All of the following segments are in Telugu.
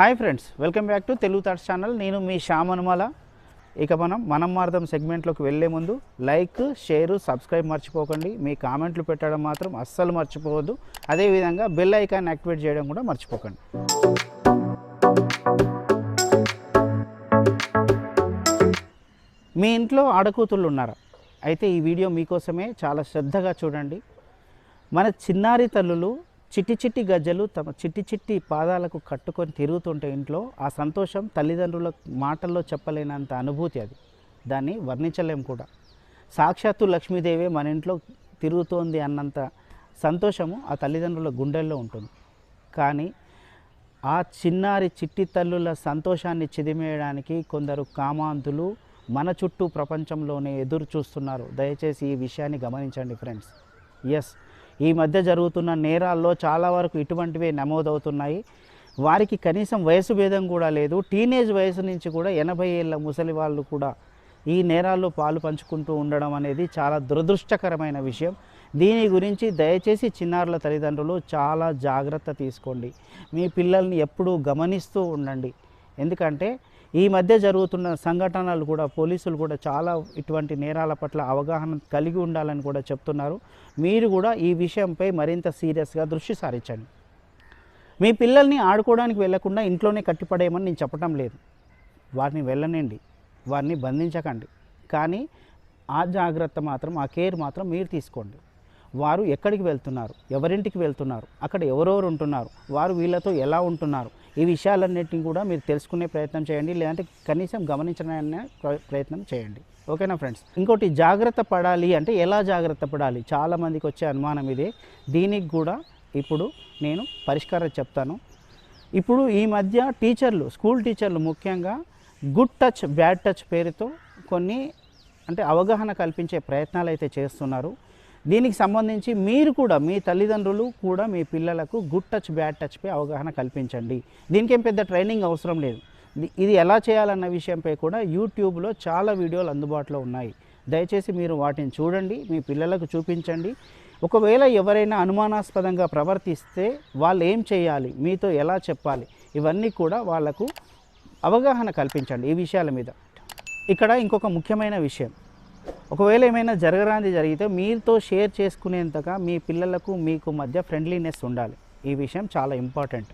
Hi friends, welcome back to Telugu thoughts channel. నేను మీ శ్యామ్ అనుమాల. ఇక మనం మారదాం సెగ్మెంట్లోకి వెళ్ళే ముందు లైక్, షేర్, సబ్స్క్రైబ్ మర్చిపోకండి. మీ కామెంట్లు పెట్టడం మాత్రం అస్సలు మర్చిపోవద్దు. అదేవిధంగా బెల్ ఐకాన్ యాక్టివేట్ చేయడం కూడా మర్చిపోకండి. మీ ఇంట్లో ఆడకూతుళ్ళు ఉన్నారా? అయితే ఈ వీడియో మీకోసమే. చాలా శ్రద్ధగా చూడండి. మన చిన్నారి తల్లులు చిట్టి చిట్టి గజ్జలు తమ చిట్టి చిట్టి పాదాలకు కట్టుకొని తిరుగుతుంటే ఇంట్లో ఆ సంతోషం తల్లిదండ్రుల మాటల్లో చెప్పలేనంత అనుభూతి. దాన్ని వర్ణించలేం కూడా. సాక్షాత్తు లక్ష్మీదేవి మన ఇంట్లో తిరుగుతోంది అన్నంత సంతోషము ఆ తల్లిదండ్రుల గుండెల్లో ఉంటుంది. కానీ ఆ చిన్నారి చిట్టి తల్లుల సంతోషాన్ని చిదిమేయడానికి కొందరు కామాంధులు మన చుట్టూ ప్రపంచంలోనే ఎదురు చూస్తున్నారు. దయచేసి ఈ విషయాన్ని గమనించండి ఫ్రెండ్స్. ఎస్, ఈ మధ్య జరుగుతున్న నేరాల్లో చాలా వరకు ఇటువంటివే నమోదవుతున్నాయి. వారికి కనీసం వయసు భేదం కూడా లేదు. టీనేజ్ వయసు నుంచి కూడా 80 ఏళ్ళ ముసలి వాళ్ళు కూడా ఈ నేరాల్లో పాలు పంచుకుంటూ ఉండడం అనేది చాలా దురదృష్టకరమైన విషయం. దీని గురించి దయచేసి చిన్నారుల తల్లిదండ్రులు చాలా జాగ్రత్త తీసుకోండి. మీ పిల్లల్ని ఎప్పుడూ గమనిస్తూ ఉండండి. ఎందుకంటే ఈ మధ్య జరుగుతున్న సంఘటనలు కూడా పోలీసులు కూడా చాలా ఇటువంటి నేరాల పట్ల అవగాహన కలిగి ఉండాలని కూడా చెప్తున్నారు. మీరు కూడా ఈ విషయంపై మరింత సీరియస్గా దృష్టి సారించండి. మీ పిల్లల్ని ఆడుకోవడానికి వెళ్లకుండా ఇంట్లోనే కట్టిపడేయమని నేను చెప్పడం లేదు. వారిని వెళ్ళనండి, వారిని బంధించకండి. కానీ ఆ జాగ్రత్త మాత్రం, ఆ కేర్ మాత్రం మీరు తీసుకోండి. వారు ఎక్కడికి వెళ్తున్నారు, ఎవరింటికి వెళ్తున్నారు, అక్కడ ఎవరెవరు ఉంటున్నారు, వారు వీళ్ళతో ఎలా ఉంటున్నారు, ఈ విషయాలన్నింటినీ కూడా మీరు తెలుసుకునే ప్రయత్నం చేయండి. లేదంటే కనీసం గమనించడానికి ప్రయత్నం చేయండి. ఓకేనా ఫ్రెండ్స్? ఇంకోటి, జాగ్రత్త పడాలి అంటే ఎలా జాగ్రత్త పడాలి? చాలామందికి వచ్చే అనుమానం ఇదే. దీనికి కూడా ఇప్పుడు నేను పరిష్కారం చెప్తాను. ఇప్పుడు ఈ మధ్య టీచర్లు, స్కూల్ టీచర్లు ముఖ్యంగా గుడ్ టచ్, బ్యాడ్ టచ్ పేరుతో కొన్ని అవగాహన కల్పించే ప్రయత్నాలు అయితే చేస్తున్నారు. దీనికి సంబంధించి మీరు కూడా, మీ తల్లిదండ్రులు కూడా మీ పిల్లలకు గుడ్ టచ్, బ్యాడ్ టచ్పై అవగాహన కల్పించండి. దీనికేం పెద్ద ట్రైనింగ్ అవసరం లేదు. ఇది ఎలా చేయాలన్న విషయంపై కూడా యూట్యూబ్లో చాలా వీడియోలు అందుబాటులో ఉన్నాయి. దయచేసి మీరు వాటిని చూడండి, మీ పిల్లలకు చూపించండి. ఒకవేళ ఎవరైనా అనుమానాస్పదంగా ప్రవర్తిస్తే వాళ్ళు ఏం చేయాలి, మీతో ఎలా చెప్పాలి, ఇవన్నీ కూడా వాళ్లకు అవగాహన కల్పించండి ఈ విషయాల మీద. ఇక్కడ ఇంకొక ముఖ్యమైన విషయం, ఒకవేళ ఏమైనా జరగరాంది జరిగితే మీతో షేర్ చేసుకునేంతగా మీ పిల్లలకు మీకు మధ్య ఫ్రెండ్లీనెస్ ఉండాలి. ఈ విషయం చాలా ఇంపార్టెంట్.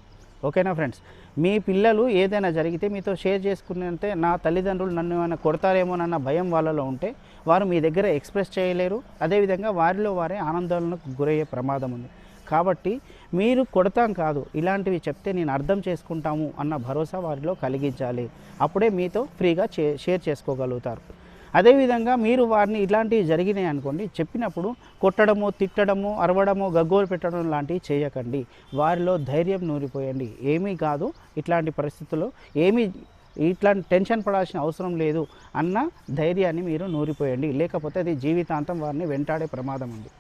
ఓకేనా ఫ్రెండ్స్? మీ పిల్లలు ఏదైనా జరిగితే మీతో షేర్ చేసుకునేంతే, నా తల్లిదండ్రులు నన్ను ఏమైనా కొడతారేమోనన్న భయం వాళ్ళలో ఉంటే వారు మీ దగ్గర ఎక్స్ప్రెస్ చేయలేరు. అదేవిధంగా వారిలో వారే ఆనందాలకు గురయ్యే ప్రమాదం ఉంది. కాబట్టి మీరు కొడతాం కాదు, ఇలాంటివి చెప్తే నేను అర్థం చేసుకుంటాము అన్న భరోసా వారిలో కలిగించాలి. అప్పుడే మీతో ఫ్రీగా షేర్ చేసుకోగలుగుతారు. అదేవిధంగా మీరు వారిని ఇలాంటివి జరిగినాయి అనుకోండి, చెప్పినప్పుడు కొట్టడము, తిట్టడము, అరవడము, గగ్గోలు పెట్టడం లాంటివి చేయకండి. వారిలో ధైర్యం నూరిపోయండి. ఏమీ కాదు, ఇట్లాంటి పరిస్థితుల్లో ఇట్లాంటి టెన్షన్ పడాల్సిన అవసరం లేదు అన్న ధైర్యాన్ని మీరు నూరిపోయండి. లేకపోతే అది జీవితాంతం వారిని వెంటాడే ప్రమాదం ఉంది.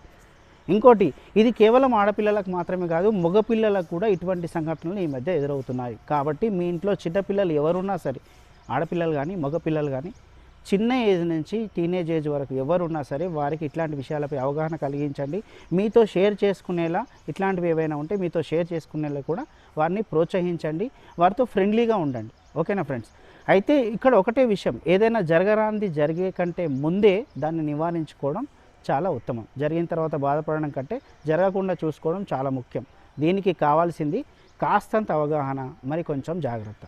ఇంకోటి, ఇది కేవలం ఆడపిల్లలకు మాత్రమే కాదు, మగపిల్లలకు కూడా ఇటువంటి సంఘటనలు ఈ మధ్య ఎదురవుతున్నాయి. కాబట్టి మీ ఇంట్లో చిన్నపిల్లలు ఎవరున్నా సరే, ఆడపిల్లలు కానీ మగపిల్లలు కానీ, చిన్న ఏజ్ నుంచి టీనేజ్ ఏజ్ వరకు ఎవరున్నా సరే వారికి ఇట్లాంటి విషయాలపై అవగాహన కలిగించండి. మీతో షేర్ చేసుకునేలా, ఇట్లాంటివి ఏవైనా ఉంటే మీతో షేర్ చేసుకునేలా కూడా వారిని ప్రోత్సహించండి. వారితో ఫ్రెండ్లీగా ఉండండి. ఓకేనా ఫ్రెండ్స్? అయితే ఇక్కడ ఒకటే విషయం, ఏదైనా జరగరాంది జరిగే కంటే ముందే దాన్ని నివారించుకోవడం చాలా ఉత్తమం. జరిగిన తర్వాత బాధపడడం కంటే జరగకుండా చూసుకోవడం చాలా ముఖ్యం. దీనికి కావాల్సింది కాస్తంత అవగాహన, మరి కొంచెం జాగ్రత్త.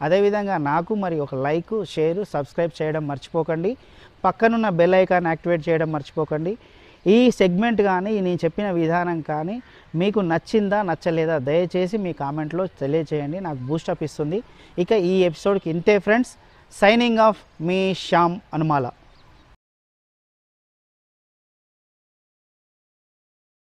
అదేవిధంగా నాకు మరి ఒక లైక్, షేర్, సబ్స్క్రైబ్ చేయడం మర్చిపోకండి. పక్కనున్న బెల్ ఐకాన్ యాక్టివేట్ చేయడం మర్చిపోకండి. ఈ సెగ్మెంట్ కానీ, నేను చెప్పిన విధానం కానీ మీకు నచ్చిందా నచ్చలేదా దయచేసి మీ కామెంట్లో తెలియచేయండి. నాకు బూస్టప్ ఇస్తుంది. ఇక ఈ ఎపిసోడ్కి ఇంతే ఫ్రెండ్స్. సైనింగ్ ఆఫ్ మీ శ్యామ్ అనుమాల.